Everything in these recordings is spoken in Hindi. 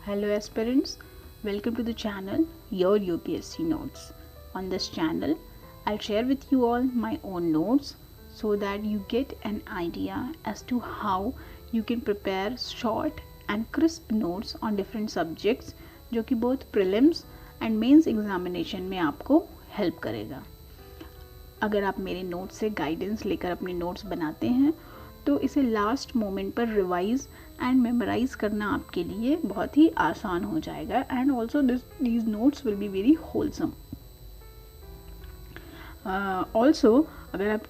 Hello aspirants, welcome to the channel Your UPSC Notes. On this channel, I'll share with you all my own notes so that you get an idea as to how you can prepare short and crisp notes on different subjects जो कि both prelims and mains examination में आपको help करेगा. अगर आप मेरे नोट्स से गाइडेंस लेकर अपने नोट्स बनाते हैं तो इसे लास्ट मोमेंट पर रिवाइज एंड मेमोराइज करना आपके लिए बहुत ही आसान हो जाएगा and also these notes will be very wholesome. Also अगर आप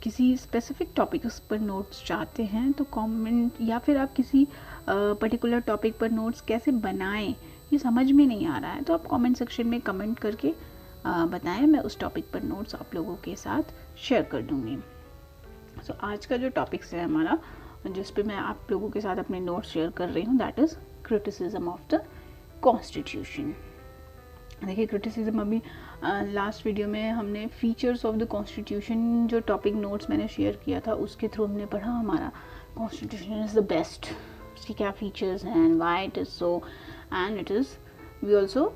किसी स्पेसिफिक टॉपिक्स पर नोट्स चाहते हैं तो कमेंट या फिर आप किसी पर्टिकुलर टॉपिक पर नोट्स कैसे बनाएं ये समझ में नहीं आ रहा है तो आप कमेंट सेक्शन में कमेंट करके बताएं. मैं उस टॉपिक पर नोट्स आप लोगों के साथ शेयर कर दूँगी. सो आज का जो टॉपिक्स है हमारा जिस पे मैं आप लोगों के साथ अपने नोट्स शेयर कर रही हूँ that is criticism of the constitution. देखिए क्रिटिसिज्म अभी लास्ट वीडियो में हमने फीचर्स ऑफ द कॉन्स्टिट्यूशन जो टॉपिक नोट्स मैंने शेयर किया था उसके थ्रू हमने पढ़ा हमारा कॉन्स्टिट्यूशन इज़ द बेस्ट, उसके क्या फीचर्स हैं and why it is so and it is we also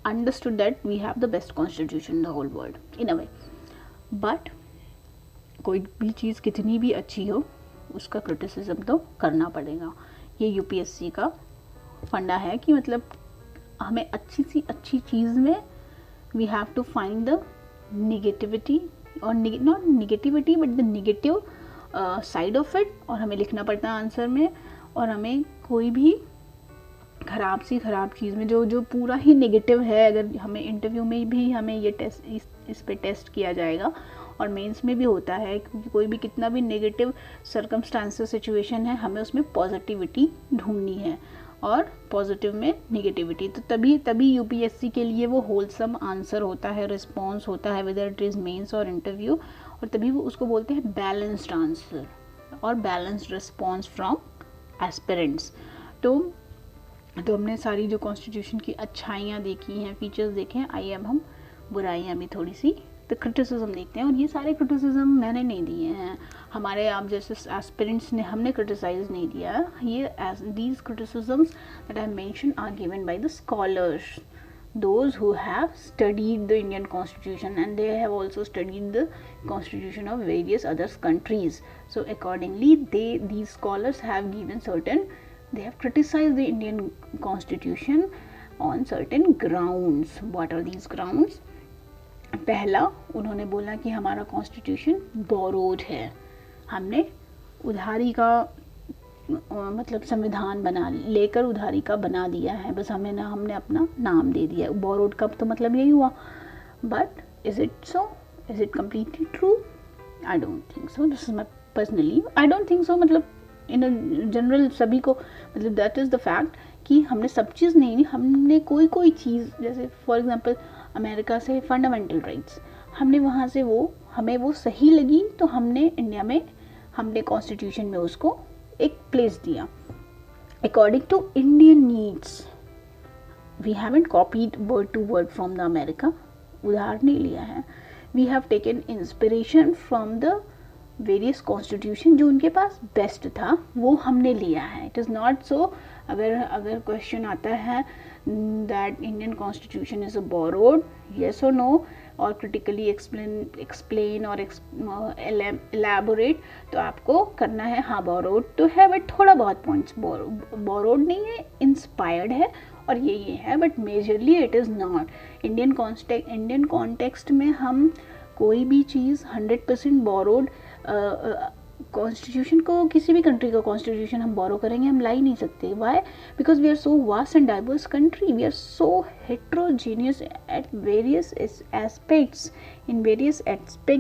understood that we have the best constitution in the whole world in a way. But कोई भी चीज़ कितनी भी अच्छी हो उसका क्रिटिसिज्म तो करना पड़ेगा. ये यूपीएससी का फंडा है कि मतलब हमें अच्छी सी अच्छी चीज़ में we have to find the negativity और not negativity but the negative side of it और हमें लिखना पड़ता है आंसर में. और हमें कोई भी ख़राब सी ख़राब चीज़ में जो पूरा ही नेगेटिव है अगर हमें इंटरव्यू में भी हमें ये टेस्ट इस पे टेस्ट किया जाएगा और मेंस में भी होता है क्योंकि कोई भी कितना भी नेगेटिव सर्कमस्टांसेस सिचुएशन है हमें उसमें पॉजिटिविटी ढूंढनी है और पॉजिटिव में नेगेटिविटी. तो तभी यूपीएससी के लिए वो होलसम आंसर होता है, रिस्पॉन्स होता है वेदर इट इज़ मेंस और इंटरव्यू. और तभी वो उसको बोलते हैं बैलेंस्ड आंसर और बैलेंस्ड रिस्पॉन्स फ्रॉम एस्पिरेंट्स. तो हमने सारी जो कॉन्स्टिट्यूशन की अच्छाइयाँ देखी हैं, फीचर्स देखे हैं. आइए अब हम बुराइयाँ भी थोड़ी सी तो क्रिटिसिज्म देखते हैं. और ये सारे क्रिटिसिज्म मैंने नहीं दिए हैं, हमारे आप जैसे एस्पिरेंट्स ने हमने क्रिटिसाइज नहीं दिया. ये these criticisms that I mention are given by the scholars, those who have studied the Indian constitution and they have also studied the constitution of various other countries. So accordingly these scholars have given certain, they have criticized the Indian constitution on certain grounds. What are these grounds? पहला उन्होंने बोला कि हमारा कॉन्स्टिट्यूशन बोरोड है, हमने उधारी का मतलब संविधान बना लेकर उधारी का बना दिया है, बस हमने अपना नाम दे दिया. बोरोड का तो मतलब यही हुआ. But is it so, is it completely true? I don't think so. This is my personally I don't think so. मतलब इन जनरल सभी को मतलब दैट इज़ द फैक्ट कि हमने सब चीज़ नहीं, हमने कोई चीज़ जैसे फॉर एग्जांपल अमेरिका से फंडामेंटल राइट्स हमने वहाँ से हमें वो सही लगी तो हमने इंडिया में हमने कॉन्स्टिट्यूशन में उसको एक प्लेस दिया according to Indian needs. We haven't copied word to word from the America, उधार नहीं लिया है. We have taken inspiration from the various constitution जो उनके पास बेस्ट था वो हमने लिया है. It is not so. अगर क्वेश्चन आता है that Indian constitution is a borrowed, yes or no, और क्रिटिकली एक्सप्लेन और एलैबोरेट तो आपको करना है हाँ बोरोड तो है बट थोड़ा बहुत पॉइंट्स बोरोड नहीं है, इंस्पायर्ड है और ये है but majorly it is not. Indian context में हम कोई भी चीज़ 100% बोरोड कॉन्स्टिट्यूशन को किसी भी कंट्री का कॉन्स्टिट्यूशन हम बोरो करेंगे हम ला ही नहीं सकते. Why? Because we are so vast and diverse country, we are so heterogeneous at various aspects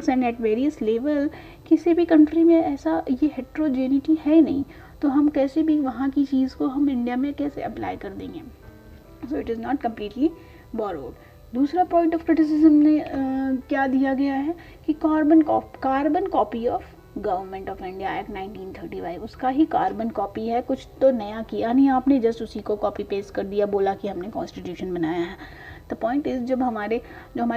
and at various level. किसी भी कंट्री में ऐसा ये हेट्रोजेनिटी है नहीं तो हम कैसे भी वहाँ की चीज़ को हम इंडिया में कैसे अप्लाई कर देंगे. So it is not completely borrowed. दूसरा पॉइंट ऑफ क्रिटिसिज्म ने क्या दिया गया है कि carbon copy of government of India act 1935 उसका ही कार्बन कॉपी है. कुछ तो नया किया नहीं आपने, जस्ट उसी को कॉपी पेस्ट कर दिया, बोला कि हमने कॉन्स्टिट्यूशन बनाया है. द पॉइंट इज़ जो हमारे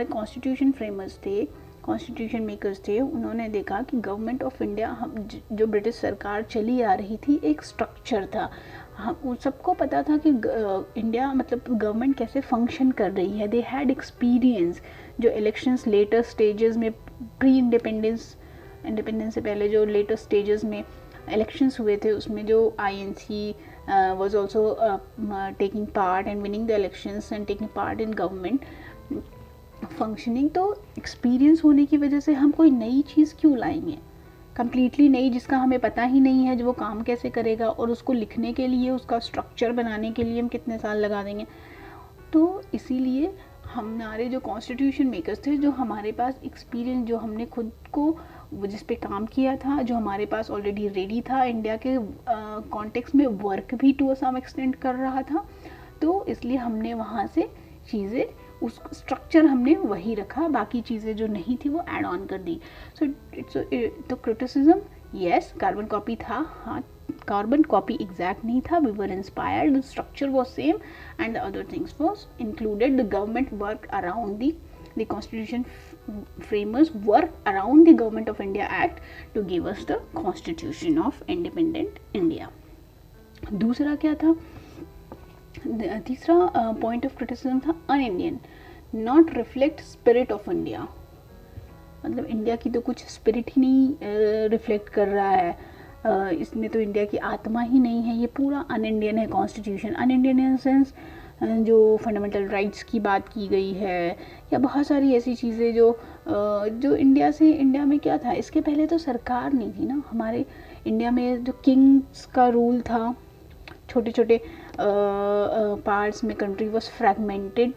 कॉन्स्टिट्यूशन फ्रेमर्स थे, कॉन्स्टिट्यूशन मेकर्स थे, उन्होंने देखा कि गवर्नमेंट ऑफ इंडिया जो ब्रिटिश सरकार चली आ रही थी एक स्ट्रक्चर था. हम उन सबको पता था कि इंडिया मतलब गवर्नमेंट कैसे फंक्शन कर रही है। They had experience. जो इलेक्शंस लेटर स्टेजेस में, प्री इंडिपेंडेंस से पहले जो लेटर स्टेजेस में इलेक्शंस हुए थे, उसमें जो INC was also taking part and winning the elections and taking part in government functioning। तो एक्सपीरियंस होने की वजह से हम कोई नई चीज़ क्यों लाएंगे, कम्प्लीटली नई, जिसका हमें पता ही नहीं है जो वो काम कैसे करेगा, और उसको लिखने के लिए, उसका स्ट्रक्चर बनाने के लिए हम कितने साल लगा देंगे। तो इसीलिए हमारे जो कॉन्स्टिट्यूशन मेकर्स थे, जो हमारे पास एक्सपीरियंस, जो हमने खुद को जिस पे काम किया था, जो हमारे पास ऑलरेडी रेडी था, इंडिया के कॉन्टेक्स्ट में वर्क भी टू सम एक्सटेंट कर रहा था, तो इसलिए हमने वहाँ से चीज़ें, उस स्ट्रक्चर हमने वही रखा, बाकी चीज़ें जो नहीं थी वो ऐड ऑन कर दी। सो इट्स तो क्रिटिसिज्म, यस कार्बन कॉपी था, हाँ कार्बन कॉपी एग्जैक्ट नहीं था, we were inspired, the structure was same and the other things was included. The government work around the constitution framers work around the government of India act to give us the constitution of independent India। दूसरा क्या था, तीसरा पॉइंट ऑफ क्रिटिसिज्म था an Indian, not reflect spirit of India. मतलब इंडिया की तो कुछ स्पिरिट ही नहीं रिफ्लेक्ट कर रहा है, इसमें तो इंडिया की आत्मा ही नहीं है, ये पूरा अन इंडियन है constitution. An Indian in sense जो फंडामेंटल राइट्स की बात की गई है, या बहुत सारी ऐसी चीज़ें जो इंडिया में क्या था, इसके पहले तो सरकार नहीं थी ना हमारे इंडिया में, जो किंग्स का रूल था, छोटे छोटे पार्ट्स में country was fragmented,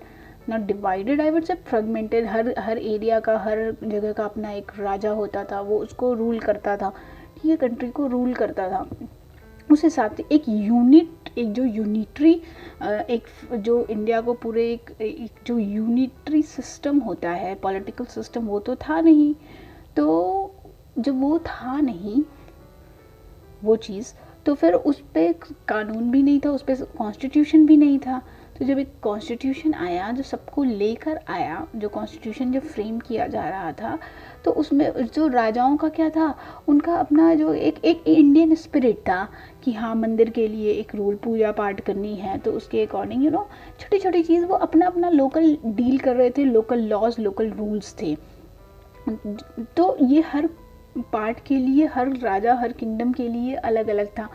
not divided, I would say fragmented. Her area का, हर जगह का अपना एक राजा होता था, वो उसको रूल करता था, ठीक है, कंट्री को रूल करता था। उस हिसाब से एक जो यूनिटरी, एक जो इंडिया को पूरे एक जो यूनिटरी सिस्टम होता है, पॉलिटिकल सिस्टम, वो तो था नहीं। तो जब वो था नहीं वो चीज़, तो फिर उस पर कानून भी नहीं था, उस पर कॉन्स्टिट्यूशन भी नहीं था। तो जब एक कॉन्स्टिट्यूशन आया जो सबको लेकर आया, जो कॉन्स्टिट्यूशन जब फ्रेम किया जा रहा था, तो उसमें जो राजाओं का क्या था, उनका अपना जो एक इंडियन स्पिरिट था कि हाँ मंदिर के लिए एक रूल, पूजा पाठ करनी है, तो उसके अकॉर्डिंग छोटी छोटी चीज़ वो अपना अपना लोकल डील कर रहे थे, लोकल लॉज, लोकल रूल्स थे। तो ये हर पार्ट के लिए, हर राजा, हर किंगडम के लिए अलग अलग था।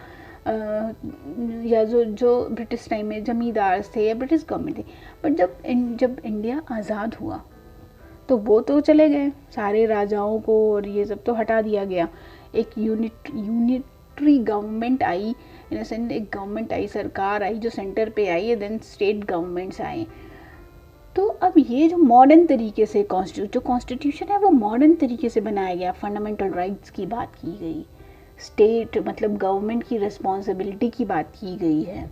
या जो ब्रिटिश टाइम में जमींदार थे या ब्रिटिश गवर्नमेंट थी, बट जब इंडिया आज़ाद हुआ तो वो तो चले गए, सारे राजाओं को और ये सब तो हटा दिया गया। एक unitary government I, in sense एक गवर्नमेंट आई, सरकार आई जो सेंटर पे आई, देन स्टेट गवर्नमेंट्स आए। तो अब ये जो मॉडर्न तरीके से कॉन्स्टिट्यूशन है वो मॉडर्न तरीके से बनाया गया, फंडामेंटल राइट्स की बात की गई, स्टेट मतलब गवर्नमेंट की रिस्पॉन्सिबिलिटी की बात की गई है,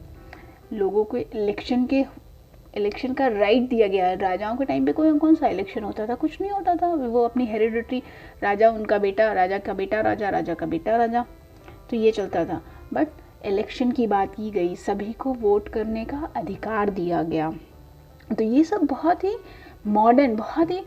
लोगों को इलेक्शन का राइट दिया गया है। राजाओं के टाइम पे कौन सा इलेक्शन होता था, कुछ नहीं होता था, वो अपनी हेरिडिटरी, राजा उनका बेटा, राजा का बेटा राजा, राजा का बेटा राजा, तो ये चलता था। बट इलेक्शन की बात की गई, सभी को वोट करने का अधिकार दिया गया। तो ये सब बहुत ही मॉडर्न, बहुत ही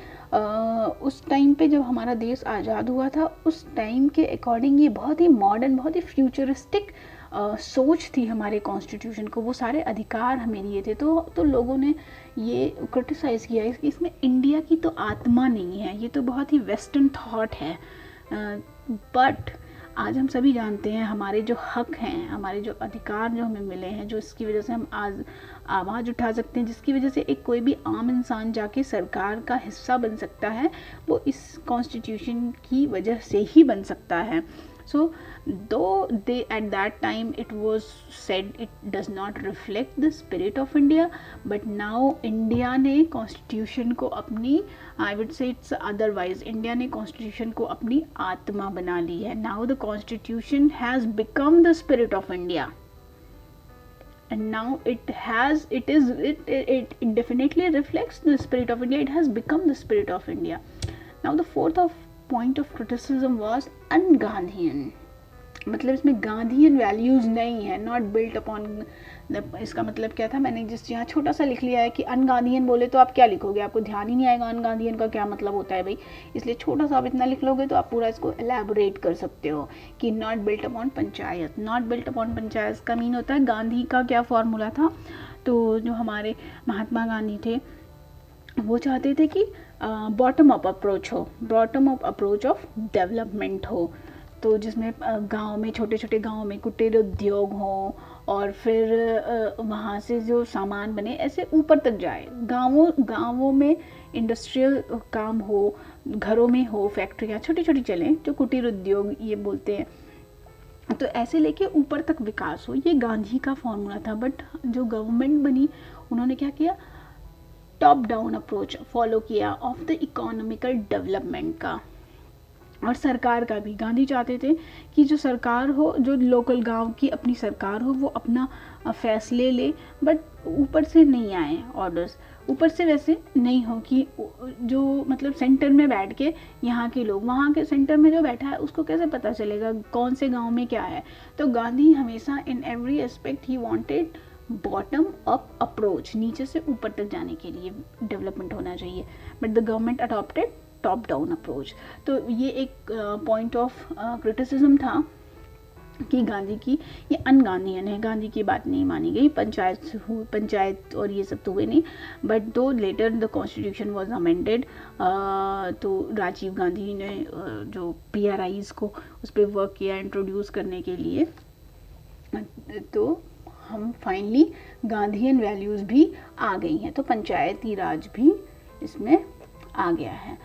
उस टाइम पे जब हमारा देश आज़ाद हुआ था उस टाइम के अकॉर्डिंग ये बहुत ही मॉडर्न, बहुत ही फ्यूचरिस्टिक सोच थी हमारे कॉन्स्टिट्यूशन को, वो सारे अधिकार हमें दिए थे। तो लोगों ने ये क्रिटिसाइज़ किया कि इसमें इंडिया की तो आत्मा नहीं है, ये तो बहुत ही वेस्टर्न थॉट है। बट आज हम सभी जानते हैं हमारे जो हक हैं, हमारे जो अधिकार जो हमें मिले हैं, जो इसकी वजह से हम आज आवाज़ उठा सकते हैं, जिसकी वजह से एक कोई भी आम इंसान जाके सरकार का हिस्सा बन सकता है, वो इस कॉन्स्टिट्यूशन की वजह से ही बन सकता है। So though they at that time it was said it does not reflect the spirit of India, but now India ने constitution को अपनी, I would say it's otherwise, India ने constitution को अपनी आत्मा बना ली है। Now the constitution has become the spirit of India, and now it definitely reflects the spirit of India. It has become the spirit of India. Now the fourth point of criticism was un-Gandhian, मतलब इसमें गांधीयन वैल्यूज़ नहीं है, नॉट बिल्ट अपॉन इसका मतलब क्या था, मैंने जिस यहाँ छोटा सा लिख लिया है कि अनगांधीयन बोले तो आप क्या लिखोगे, आपको ध्यान ही नहीं आएगा अनगांधीयन का क्या मतलब होता है भाई, इसलिए छोटा सा आप इतना लिख लोगे तो आप पूरा इसको एलैबोरेट कर सकते हो कि not built upon panchayat. Not built upon panchayat का मीन होता है गांधी का क्या फॉर्मूला था, तो जो हमारे महात्मा गांधी थे वो चाहते थे कि बॉटम अप अप्रोच हो, bottom up approach of development हो, तो जिसमें गांव में छोटे छोटे गांव में कुटीर उद्योग हो और फिर वहाँ से जो सामान बने ऐसे ऊपर तक जाए, गांवों में इंडस्ट्रियल काम हो, घरों में हो, फैक्ट्रियाँ छोटी छोटी चलें जो कुटीर उद्योग ये बोलते हैं, तो ऐसे लेके ऊपर तक विकास हो, ये गांधी का फॉर्मूला था। बट जो गवर्नमेंट बनी उन्होंने क्या किया, टॉप डाउन अप्रोच फॉलो किया ऑफ द इकोनॉमिकल डेवलपमेंट का। और सरकार का भी गांधी चाहते थे कि जो सरकार हो, जो लोकल गांव की अपनी सरकार हो, वो अपना फैसले ले, बट ऊपर से नहीं आए ऑर्डर्स, ऊपर से वैसे नहीं हो कि जो मतलब सेंटर में बैठ के यहाँ के लोग, वहाँ के सेंटर में जो बैठा है उसको कैसे पता चलेगा कौन से गांव में क्या है। तो गांधी हमेशा in every aspect he wanted bottom up approach, नीचे से ऊपर तक जाने के लिए डेवलपमेंट होना चाहिए, but the government adopted top down approach. तो ये एक पॉइंट ऑफ क्रिटिसिज्म था कि गांधी की ये अनगांधीयन है, गांधी की बात नहीं मानी गई, पंचायत और ये सब तो हुए नहीं, but though later the constitution was amended, तो राजीव गांधी ने जो PRIs को उस पर वर्क किया इंट्रोड्यूस करने के लिए, तो हम फाइनली गांधीयन वैल्यूज़ भी आ गई हैं, तो पंचायती राज भी इसमें आ गया है।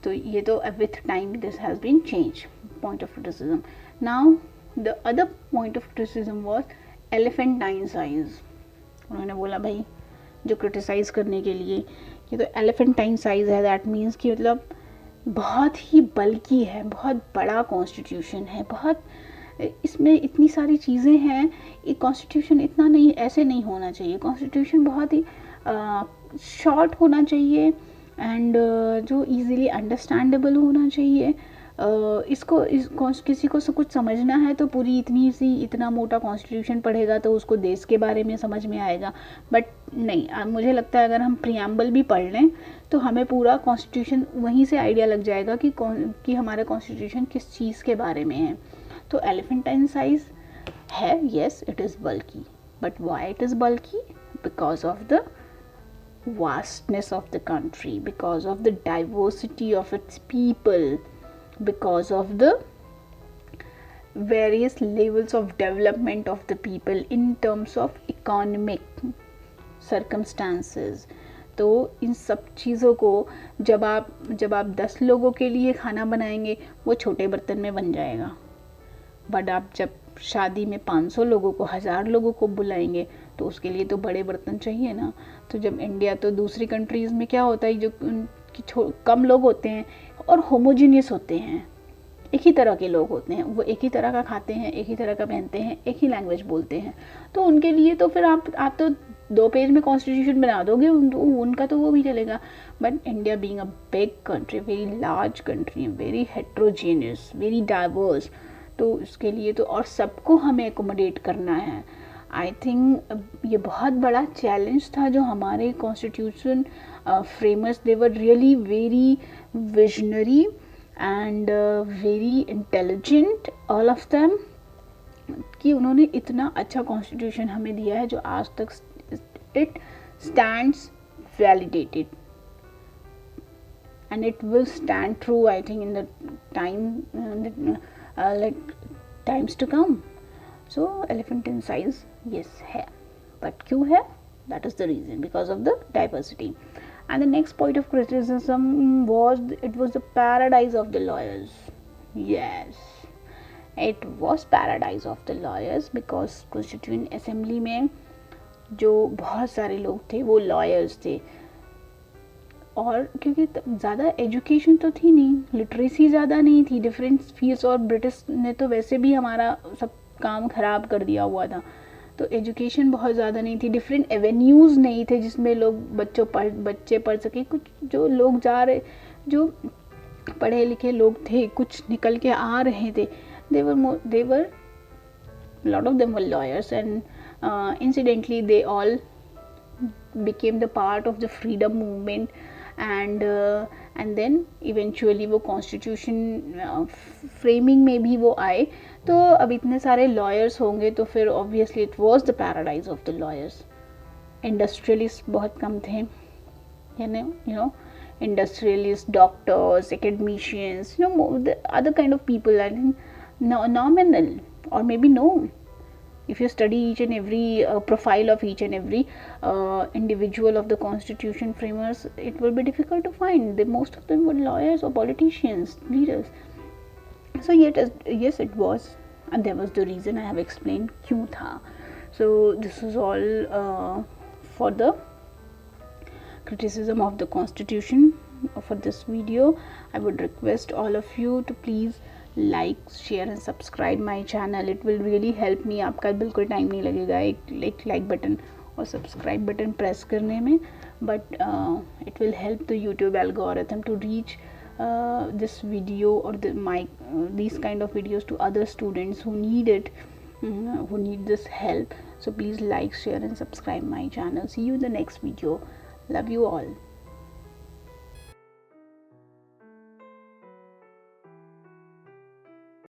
तो ये तो with time this has been change, point of criticism. Now the other point of criticism was elephantine size. उन्होंने बोला भाई जो क्रिटिसाइज़ करने के लिए ये तो एलिफेंटाइन साइज है, दैट मीन्स कि मतलब बहुत ही बल्कि है, बहुत बड़ा कॉन्स्टिट्यूशन है, बहुत इसमें इतनी सारी चीज़ें हैं, ये कॉन्स्टिट्यूशन इतना नहीं, ऐसे नहीं होना चाहिए, कॉन्स्टिट्यूशन बहुत ही शॉर्ट होना चाहिए एंड जो इजीली अंडरस्टैंडेबल होना चाहिए। किसी को कुछ समझना है तो पूरी इतना मोटा कॉन्स्टिट्यूशन पढ़ेगा तो उसको देश के बारे में समझ में आएगा, बट नहीं, मुझे लगता है अगर हम प्रियम्बल भी पढ़ लें तो हमें पूरा कॉन्स्टिट्यूशन वहीं से आइडिया लग जाएगा कि हमारा कॉन्स्टिट्यूशन किस चीज़ के बारे में है। तो एलिफेंटाइन साइज है, yes it is bulky, but why it is bulky, because of the vastness of the country, because of the diversity of its people, because of the various levels of development of the people in terms of economic circumstances। तो इन सब चीज़ों को जब आप 10 लोगों के लिए खाना बनाएंगे वो छोटे बर्तन में बन जाएगा, बट आप जब शादी में 500 लोगों को, 1000 लोगों को बुलाएंगे तो उसके लिए तो बड़े बर्तन चाहिए ना। तो जब इंडिया, तो दूसरी कंट्रीज़ में क्या होता है, जो कम लोग होते हैं और होमोजीनियस होते हैं, एक ही तरह के लोग होते हैं, वो एक ही तरह का खाते हैं, एक ही तरह का पहनते हैं, एक ही लैंग्वेज बोलते हैं, तो उनके लिए तो फिर आप तो 2 पेज में कॉन्स्टिट्यूशन बना दोगे, उनका तो वो भी चलेगा। But India being a big country, very large country, very heterogeneous, very diverse, तो इसके लिए तो और सबको हमें एकोमोडेट करना है। आई थिंक ये बहुत बड़ा चैलेंज था जो हमारे constitution framers, they were really very visionary and very intelligent all of them, कि उन्होंने इतना अच्छा कॉन्स्टिट्यूशन हमें दिया है जो आज तक it stands validated and it will stand true, I think, in the time like times to come. So elephant in size, yes है, but क्यों है, that is the reason, because of the diversity. And the next point of criticism was it was the paradise of the lawyers. Yes, it was paradise of the lawyers because Constituent Assembly में जो बहुत सारे लोग थे वो lawyers थे, और क्योंकि ज़्यादा एजुकेशन तो थी नहीं, लिटरेसी ज़्यादा नहीं थी, डिफरेंट फील्ड्स, और ब्रिटिश ने तो वैसे भी हमारा सब काम ख़राब कर दिया हुआ था, तो एजुकेशन बहुत ज़्यादा नहीं थी, डिफरेंट एवेन्यूज़ नहीं थे जिसमें लोग बच्चे पढ़ सके। कुछ जो लोग जो पढ़े लिखे लोग थे, कुछ निकल के आ रहे थे, they were lot of them were lawyers, and incidentally they all became the part of the freedom movement, and then eventually वो कॉन्स्टिट्यूशन फ्रेमिंग में भी वो आए. तो अब इतने सारे लॉयर्स होंगे तो फिर obviously it was the paradise of the lawyers. Industrialist बहुत कम थे, you know, industrialists, doctors, academicians, the other kind of people, I think, nominal or maybe no. If you study each and every profile of each and every individual of the constitution framers, it will be difficult to find. Most of them were lawyers or politicians, leaders. So yes, it was, and there was the reason I have explained क्यों था. So this is all for the criticism of the constitution for this video. I would request all of you to please like, share and subscribe my channel. It will really help me. आपका बिल्कुल टाइम नहीं लगेगा एक लाइक बटन और सब्सक्राइब बटन प्रेस करने में, but it will help the YouTube algorithm to reach this video or these kind of videos to other students who need it, who need this help. So please like, share and subscribe my channel. See you in the next video. Love you all.